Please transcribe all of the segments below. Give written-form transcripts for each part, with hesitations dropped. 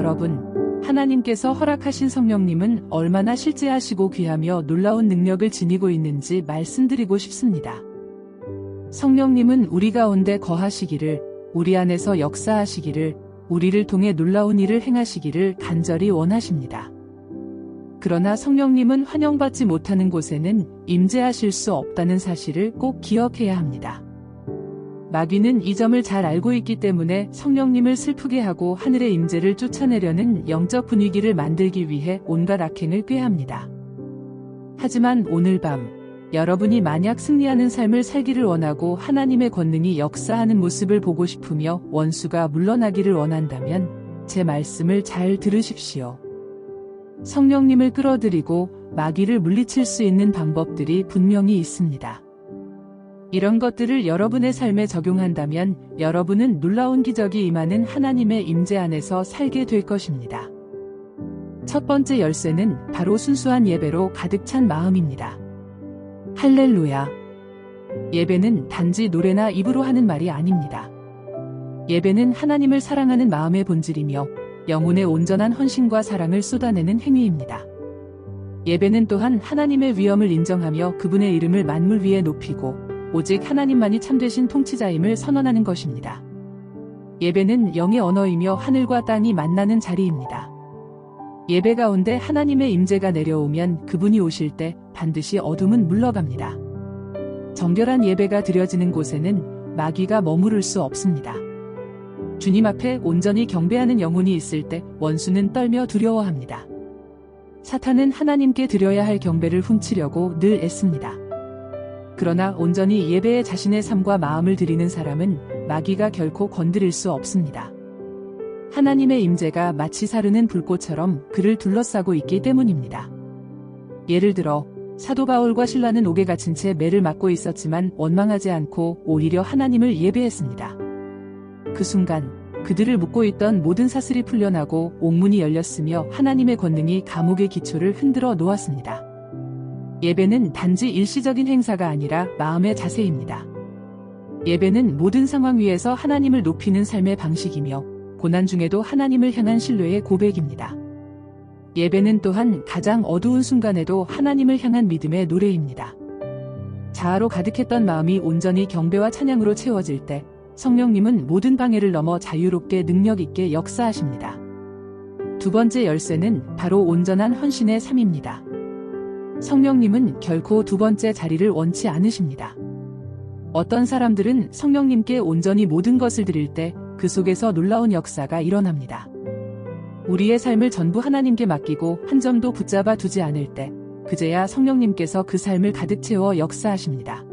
여러분, 하나님께서 허락하신 성령님은 얼마나 실제하시고 귀하며 놀라운 능력을 지니고 있는지 말씀드리고 싶습니다. 성령님은 우리 가운데 거하시기를, 우리 안에서 역사하시기를, 우리를 통해 놀라운 일을 행하시기를 간절히 원하십니다. 그러나 성령님은 환영받지 못하는 곳에는 임재하실 수 없다는 사실을 꼭 기억해야 합니다. 마귀는 이 점을 잘 알고 있기 때문에 성령님을 슬프게 하고 하늘의 임재를 쫓아내려는 영적 분위기를 만들기 위해 온갖 악행을 꾀합니다. 하지만 오늘 밤 여러분이 만약 승리하는 삶을 살기를 원하고 하나님의 권능이 역사하는 모습을 보고 싶으며 원수가 물러나기를 원한다면 제 말씀을 잘 들으십시오. 성령님을 끌어들이고 마귀를 물리칠 수 있는 방법들이 분명히 있습니다. 이런 것들을 여러분의 삶에 적용한다면 여러분은 놀라운 기적이 임하는 하나님의 임재 안에서 살게 될 것입니다. 첫 번째 열쇠는 바로 순수한 예배로 가득 찬 마음입니다. 할렐루야. 예배는 단지 노래나 입으로 하는 말이 아닙니다. 예배는 하나님을 사랑하는 마음의 본질이며 영혼의 온전한 헌신과 사랑을 쏟아내는 행위입니다. 예배는 또한 하나님의 위엄을 인정하며 그분의 이름을 만물 위에 높이고 오직 하나님만이 참되신 통치자임을 선언하는 것입니다. 예배는 영의 언어이며 하늘과 땅이 만나는 자리입니다. 예배 가운데 하나님의 임재가 내려오면 그분이 오실 때 반드시 어둠은 물러갑니다. 정결한 예배가 드려지는 곳에는 마귀가 머무를 수 없습니다. 주님 앞에 온전히 경배하는 영혼이 있을 때 원수는 떨며 두려워합니다. 사탄은 하나님께 드려야 할 경배를 훔치려고 늘 애씁니다. 그러나 온전히 예배에 자신의 삶과 마음을 드리는 사람은 마귀가 결코 건드릴 수 없습니다. 하나님의 임재가 마치 사르는 불꽃처럼 그를 둘러싸고 있기 때문입니다. 예를 들어 사도 바울과 실라는 옥에 갇힌 채 매를 맞고 있었지만 원망하지 않고 오히려 하나님을 예배했습니다. 그 순간 그들을 묶고 있던 모든 사슬이 풀려나고 옥문이 열렸으며 하나님의 권능이 감옥의 기초를 흔들어 놓았습니다. 예배는 단지 일시적인 행사가 아니라 마음의 자세입니다. 예배는 모든 상황 위에서 하나님을 높이는 삶의 방식이며 고난 중에도 하나님을 향한 신뢰의 고백입니다. 예배는 또한 가장 어두운 순간에도 하나님을 향한 믿음의 노래입니다. 자아로 가득했던 마음이 온전히 경배와 찬양으로 채워질 때 성령님은 모든 방해를 넘어 자유롭게 능력 있게 역사하십니다. 두 번째 열쇠는 바로 온전한 헌신의 삶입니다. 성령님은 결코 두 번째 자리를 원치 않으십니다. 어떤 사람들은 성령님께 온전히 모든 것을 드릴 때 그 속에서 놀라운 역사가 일어납니다. 우리의 삶을 전부 하나님께 맡기고 한 점도 붙잡아 두지 않을 때 그제야 성령님께서 그 삶을 가득 채워 역사하십니다.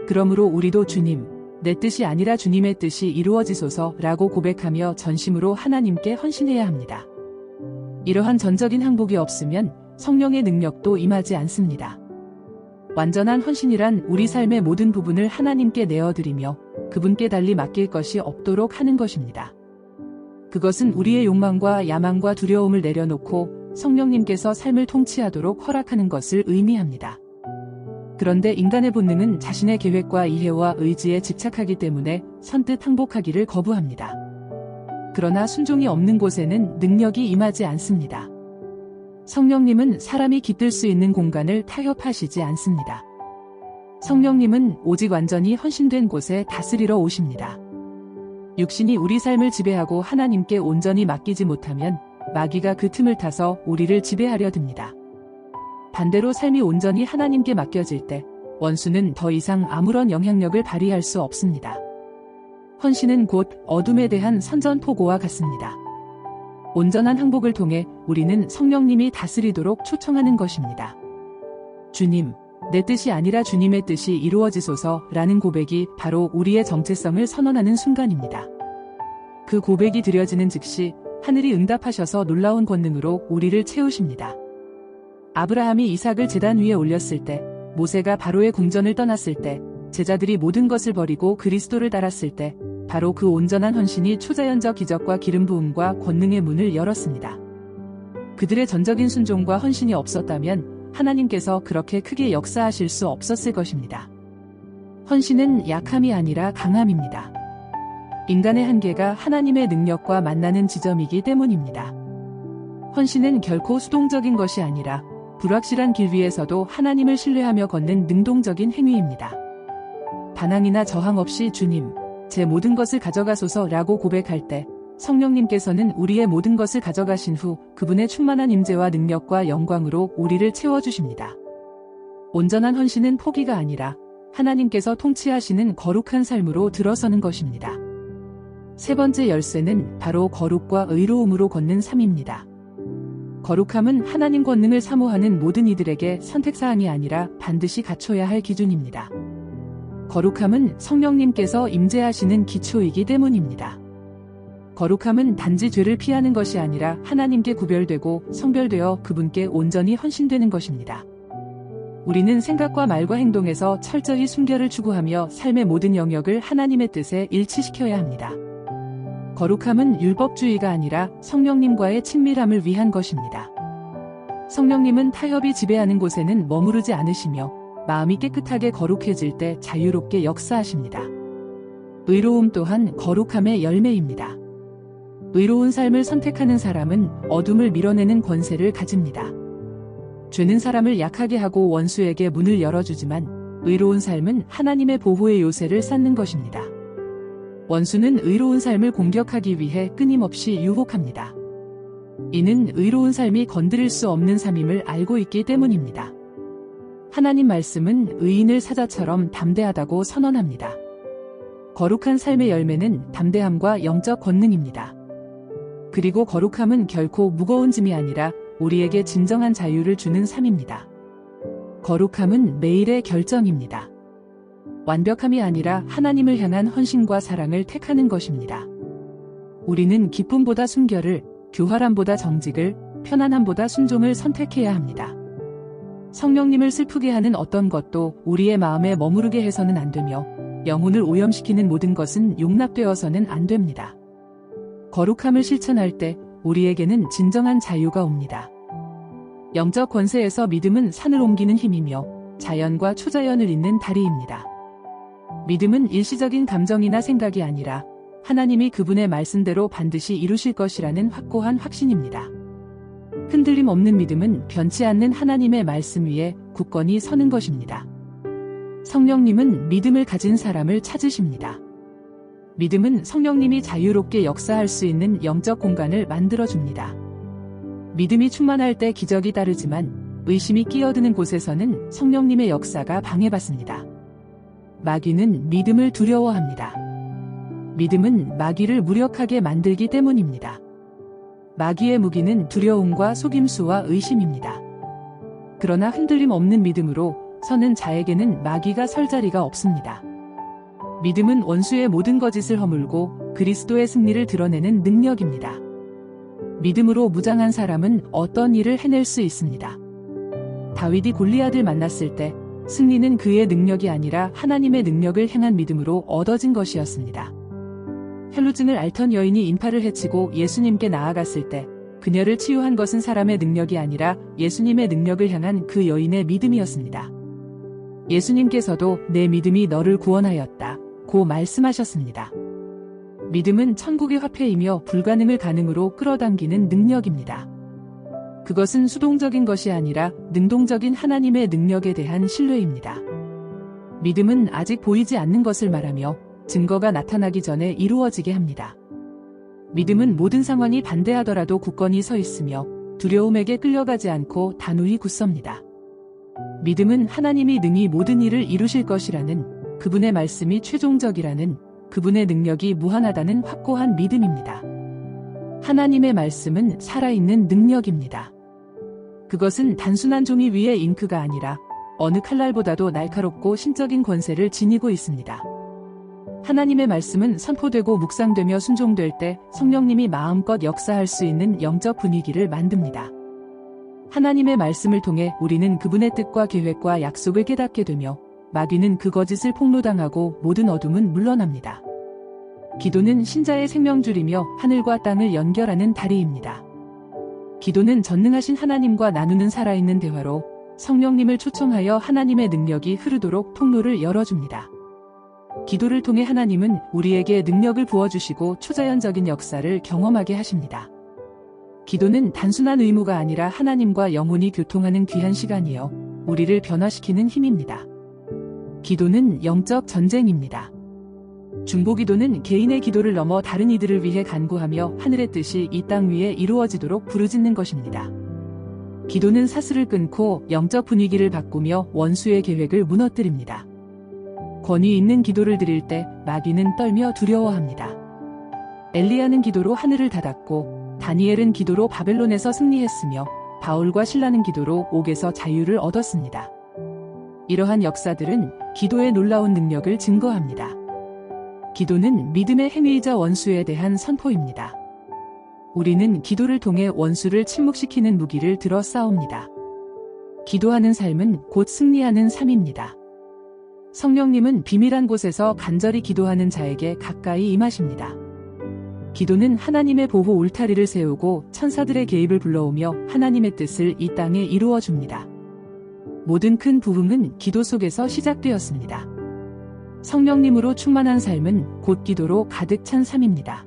그러므로 우리도 주님, 내 뜻이 아니라 주님의 뜻이 이루어지소서라고 고백하며 전심으로 하나님께 헌신해야 합니다. 이러한 전적인 항복이 없으면 성령의 능력도 임하지 않습니다. 완전한 헌신이란 우리 삶의 모든 부분을 하나님께 내어드리며 그분께 달리 맡길 것이 없도록 하는 것입니다. 그것은 우리의 욕망과 야망과 두려움을 내려놓고 성령님께서 삶을 통치하도록 허락하는 것을 의미합니다. 그런데 인간의 본능은 자신의 계획과 이해와 의지에 집착하기 때문에 선뜻 항복하기를 거부합니다. 그러나 순종이 없는 곳에는 능력이 임하지 않습니다. 성령님은 사람이 깃들 수 있는 공간을 타협하시지 않습니다. 성령님은 오직 완전히 헌신된 곳에 다스리러 오십니다. 육신이 우리 삶을 지배하고 하나님께 온전히 맡기지 못하면 마귀가 그 틈을 타서 우리를 지배하려 듭니다. 반대로 삶이 온전히 하나님께 맡겨질 때 원수는 더 이상 아무런 영향력을 발휘할 수 없습니다. 헌신은 곧 어둠에 대한 선전포고와 같습니다. 온전한 항복을 통해 우리는 성령님이 다스리도록 초청하는 것입니다. 주님, 내 뜻이 아니라 주님의 뜻이 이루어지소서라는 고백이 바로 우리의 정체성을 선언하는 순간입니다. 그 고백이 드려지는 즉시 하늘이 응답하셔서 놀라운 권능으로 우리를 채우십니다. 아브라함이 이삭을 제단 위에 올렸을 때, 모세가 바로의 궁전을 떠났을 때, 제자들이 모든 것을 버리고 그리스도를 따랐을 때 바로 그 온전한 헌신이 초자연적 기적과 기름 부음과 권능의 문을 열었습니다. 그들의 전적인 순종과 헌신이 없었다면 하나님께서 그렇게 크게 역사하실 수 없었을 것입니다. 헌신은 약함이 아니라 강함입니다. 인간의 한계가 하나님의 능력과 만나는 지점이기 때문입니다. 헌신은 결코 수동적인 것이 아니라 불확실한 길 위에서도 하나님을 신뢰하며 걷는 능동적인 행위입니다. 반항이나 저항 없이 주님, 제 모든 것을 가져가소서라고 고백할 때 성령님께서는 우리의 모든 것을 가져가신 후 그분의 충만한 임재와 능력과 영광으로 우리를 채워주십니다. 온전한 헌신은 포기가 아니라 하나님께서 통치하시는 거룩한 삶으로 들어서는 것입니다. 세 번째 열쇠는 바로 거룩과 의로움으로 걷는 삶입니다. 거룩함은 하나님 권능을 사모하는 모든 이들에게 선택사항이 아니라 반드시 갖춰야 할 기준입니다. 거룩함은 성령님께서 임재하시는 기초이기 때문입니다. 거룩함은 단지 죄를 피하는 것이 아니라 하나님께 구별되고 성별되어 그분께 온전히 헌신되는 것입니다. 우리는 생각과 말과 행동에서 철저히 순결을 추구하며 삶의 모든 영역을 하나님의 뜻에 일치시켜야 합니다. 거룩함은 율법주의가 아니라 성령님과의 친밀함을 위한 것입니다. 성령님은 타협이 지배하는 곳에는 머무르지 않으시며 마음이 깨끗하게 거룩해질 때 자유롭게 역사하십니다. 의로움 또한 거룩함의 열매입니다. 의로운 삶을 선택하는 사람은 어둠을 밀어내는 권세를 가집니다. 죄는 사람을 약하게 하고 원수에게 문을 열어주지만 의로운 삶은 하나님의 보호의 요새를 쌓는 것입니다. 원수는 의로운 삶을 공격하기 위해 끊임없이 유혹합니다. 이는 의로운 삶이 건드릴 수 없는 삶임을 알고 있기 때문입니다. 하나님 말씀은 의인을 사자처럼 담대하다고 선언합니다. 거룩한 삶의 열매는 담대함과 영적 권능입니다. 그리고 거룩함은 결코 무거운 짐이 아니라 우리에게 진정한 자유를 주는 삶입니다. 거룩함은 매일의 결정입니다. 완벽함이 아니라 하나님을 향한 헌신과 사랑을 택하는 것입니다. 우리는 기쁨보다 순결을, 교활함보다 정직을, 편안함보다 순종을 선택해야 합니다. 성령님을 슬프게 하는 어떤 것도 우리의 마음에 머무르게 해서는 안 되며 영혼을 오염시키는 모든 것은 용납되어서는 안 됩니다. 거룩함을 실천할 때 우리에게는 진정한 자유가 옵니다. 영적 권세에서 믿음은 산을 옮기는 힘이며 자연과 초자연을 잇는 다리입니다. 믿음은 일시적인 감정이나 생각이 아니라 하나님이 그분의 말씀대로 반드시 이루실 것이라는 확고한 확신입니다. 흔들림 없는 믿음은 변치 않는 하나님의 말씀 위에 굳건히 서는 것입니다. 성령님은 믿음을 가진 사람을 찾으십니다. 믿음은 성령님이 자유롭게 역사할 수 있는 영적 공간을 만들어줍니다. 믿음이 충만할 때 기적이 따르지만 의심이 끼어드는 곳에서는 성령님의 역사가 방해받습니다. 마귀는 믿음을 두려워합니다. 믿음은 마귀를 무력하게 만들기 때문입니다. 마귀의 무기는 두려움과 속임수와 의심입니다. 그러나 흔들림 없는 믿음으로 서는 자에게는 마귀가 설 자리가 없습니다. 믿음은 원수의 모든 거짓을 허물고 그리스도의 승리를 드러내는 능력입니다. 믿음으로 무장한 사람은 어떤 일을 해낼 수 있습니다. 다윗이 골리앗을 만났을 때 승리는 그의 능력이 아니라 하나님의 능력을 향한 믿음으로 얻어진 것이었습니다. 혈루증을 앓던 여인이 인파를 해치고 예수님께 나아갔을 때 그녀를 치유한 것은 사람의 능력이 아니라 예수님의 능력을 향한 그 여인의 믿음이었습니다. 예수님께서도 내 믿음이 너를 구원하였다 고 말씀하셨습니다. 믿음은 천국의 화폐이며 불가능을 가능으로 끌어당기는 능력입니다. 그것은 수동적인 것이 아니라 능동적인 하나님의 능력에 대한 신뢰입니다. 믿음은 아직 보이지 않는 것을 말하며 증거가 나타나기 전에 이루어지게 합니다. 믿음은 모든 상황이 반대하더라도 굳건히 서 있으며 두려움에게 끌려가지 않고 단호히 굳섭니다. 믿음은 하나님이 능히 모든 일을 이루실 것이라는 그분의 말씀이 최종적이라는 그분의 능력이 무한하다는 확고한 믿음입니다. 하나님의 말씀은 살아있는 능력입니다. 그것은 단순한 종이 위에 잉크가 아니라 어느 칼날보다도 날카롭고 신적인 권세를 지니고 있습니다. 하나님의 말씀은 선포되고 묵상되며 순종될 때 성령님이 마음껏 역사할 수 있는 영적 분위기를 만듭니다. 하나님의 말씀을 통해 우리는 그분의 뜻과 계획과 약속을 깨닫게 되며 마귀는 그 거짓을 폭로당하고 모든 어둠은 물러납니다. 기도는 신자의 생명줄이며 하늘과 땅을 연결하는 다리입니다. 기도는 전능하신 하나님과 나누는 살아있는 대화로 성령님을 초청하여 하나님의 능력이 흐르도록 통로를 열어줍니다. 기도를 통해 하나님은 우리에게 능력을 부어주시고 초자연적인 역사를 경험하게 하십니다. 기도는 단순한 의무가 아니라 하나님과 영혼이 교통하는 귀한 시간이요, 우리를 변화시키는 힘입니다. 기도는 영적 전쟁입니다. 중보기도는 개인의 기도를 넘어 다른 이들을 위해 간구하며 하늘의 뜻이 이 땅 위에 이루어지도록 부르짖는 것입니다. 기도는 사슬을 끊고 영적 분위기를 바꾸며 원수의 계획을 무너뜨립니다. 권위 있는 기도를 드릴 때 마귀는 떨며 두려워합니다. 엘리야는 기도로 하늘을 닫았고 다니엘은 기도로 바벨론에서 승리했으며 바울과 실라는 기도로 옥에서 자유를 얻었습니다. 이러한 역사들은 기도의 놀라운 능력을 증거합니다. 기도는 믿음의 행위이자 원수에 대한 선포입니다. 우리는 기도를 통해 원수를 침묵시키는 무기를 들어 싸웁니다. 기도하는 삶은 곧 승리하는 삶입니다. 성령님은 비밀한 곳에서 간절히 기도하는 자에게 가까이 임하십니다. 기도는 하나님의 보호 울타리를 세우고 천사들의 개입을 불러오며 하나님의 뜻을 이 땅에 이루어 줍니다. 모든 큰 부흥은 기도 속에서 시작되었습니다. 성령님으로 충만한 삶은 곧 기도로 가득 찬 삶입니다.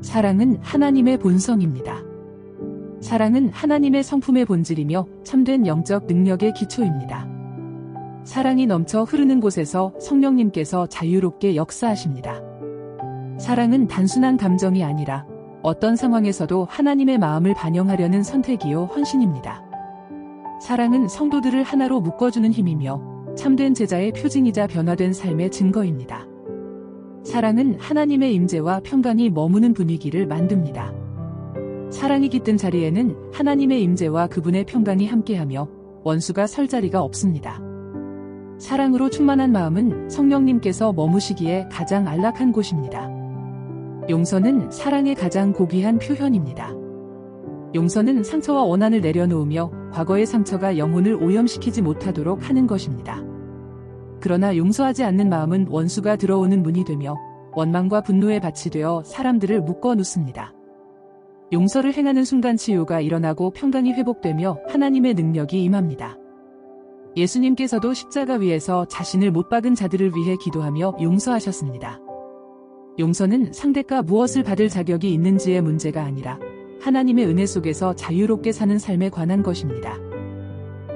사랑은 하나님의 본성입니다. 사랑은 하나님의 성품의 본질이며 참된 영적 능력의 기초입니다. 사랑이 넘쳐 흐르는 곳에서 성령님께서 자유롭게 역사하십니다. 사랑은 단순한 감정이 아니라 어떤 상황에서도 하나님의 마음을 반영하려는 선택이요 헌신입니다. 사랑은 성도들을 하나로 묶어주는 힘이며 참된 제자의 표징이자 변화된 삶의 증거입니다. 사랑은 하나님의 임재와 평강이 머무는 분위기를 만듭니다. 사랑이 깃든 자리에는 하나님의 임재와 그분의 평강이 함께하며 원수가 설 자리가 없습니다. 사랑으로 충만한 마음은 성령님께서 머무시기에 가장 안락한 곳입니다. 용서는 사랑의 가장 고귀한 표현입니다. 용서는 상처와 원한을 내려놓으며 과거의 상처가 영혼을 오염시키지 못하도록 하는 것입니다. 그러나 용서하지 않는 마음은 원수가 들어오는 문이 되며 원망과 분노에 밭이 되어 사람들을 묶어 놓습니다. 용서를 행하는 순간 치유가 일어나고 평강이 회복되며 하나님의 능력이 임합니다. 예수님께서도 십자가 위에서 자신을 못 박은 자들을 위해 기도하며 용서하셨습니다. 용서는 상대가 무엇을 받을 자격이 있는지의 문제가 아니라 하나님의 은혜 속에서 자유롭게 사는 삶에 관한 것입니다.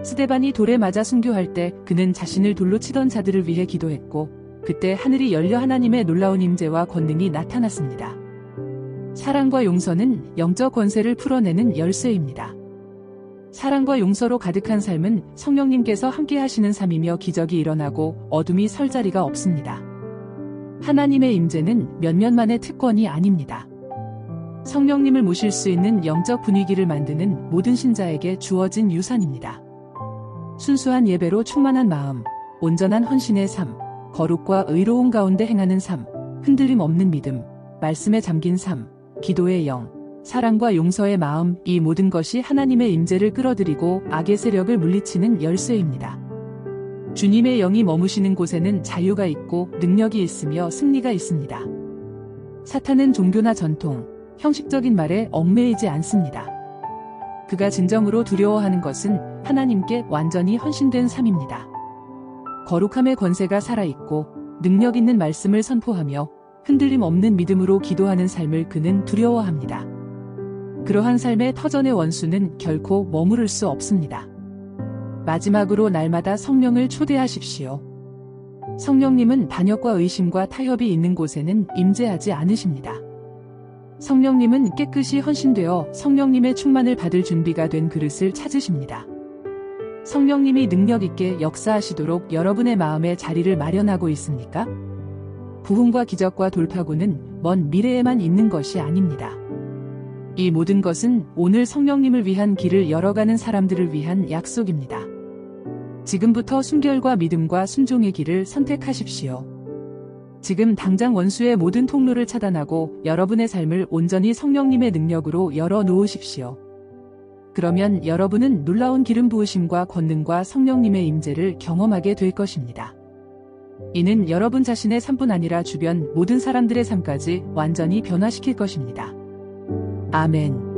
스데반이 돌에 맞아 순교할 때 그는 자신을 돌로 치던 자들을 위해 기도했고 그때 하늘이 열려 하나님의 놀라운 임재와 권능이 나타났습니다. 사랑과 용서는 영적 권세를 풀어내는 열쇠입니다. 사랑과 용서로 가득한 삶은 성령님께서 함께 하시는 삶이며 기적이 일어나고 어둠이 설 자리가 없습니다. 하나님의 임재는 몇몇만의 특권이 아닙니다. 성령님을 모실 수 있는 영적 분위기를 만드는 모든 신자에게 주어진 유산입니다. 순수한 예배로 충만한 마음, 온전한 헌신의 삶, 거룩과 의로움 가운데 행하는 삶, 흔들림 없는 믿음, 말씀에 잠긴 삶, 기도의 영, 사랑과 용서의 마음, 이 모든 것이 하나님의 임재를 끌어들이고 악의 세력을 물리치는 열쇠입니다. 주님의 영이 머무시는 곳에는 자유가 있고 능력이 있으며 승리가 있습니다. 사탄은 종교나 전통, 형식적인 말에 얽매이지 않습니다. 그가 진정으로 두려워하는 것은 하나님께 완전히 헌신된 삶입니다. 거룩함의 권세가 살아있고 능력 있는 말씀을 선포하며 흔들림 없는 믿음으로 기도하는 삶을 그는 두려워합니다. 그러한 삶의 터전의 원수는 결코 머무를 수 없습니다. 마지막으로 날마다 성령을 초대하십시오. 성령님은 반역과 의심과 타협이 있는 곳에는 임재하지 않으십니다. 성령님은 깨끗이 헌신되어 성령님의 충만을 받을 준비가 된 그릇을 찾으십니다. 성령님이 능력 있게 역사하시도록 여러분의 마음에 자리를 마련하고 있습니까? 부흥과 기적과 돌파구는 먼 미래에만 있는 것이 아닙니다. 이 모든 것은 오늘 성령님을 위한 길을 열어가는 사람들을 위한 약속입니다. 지금부터 순결과 믿음과 순종의 길을 선택하십시오. 지금 당장 원수의 모든 통로를 차단하고 여러분의 삶을 온전히 성령님의 능력으로 열어놓으십시오. 그러면 여러분은 놀라운 기름 부으심과 권능과 성령님의 임재를 경험하게 될 것입니다. 이는 여러분 자신의 삶뿐 아니라 주변 모든 사람들의 삶까지 완전히 변화시킬 것입니다. 아멘.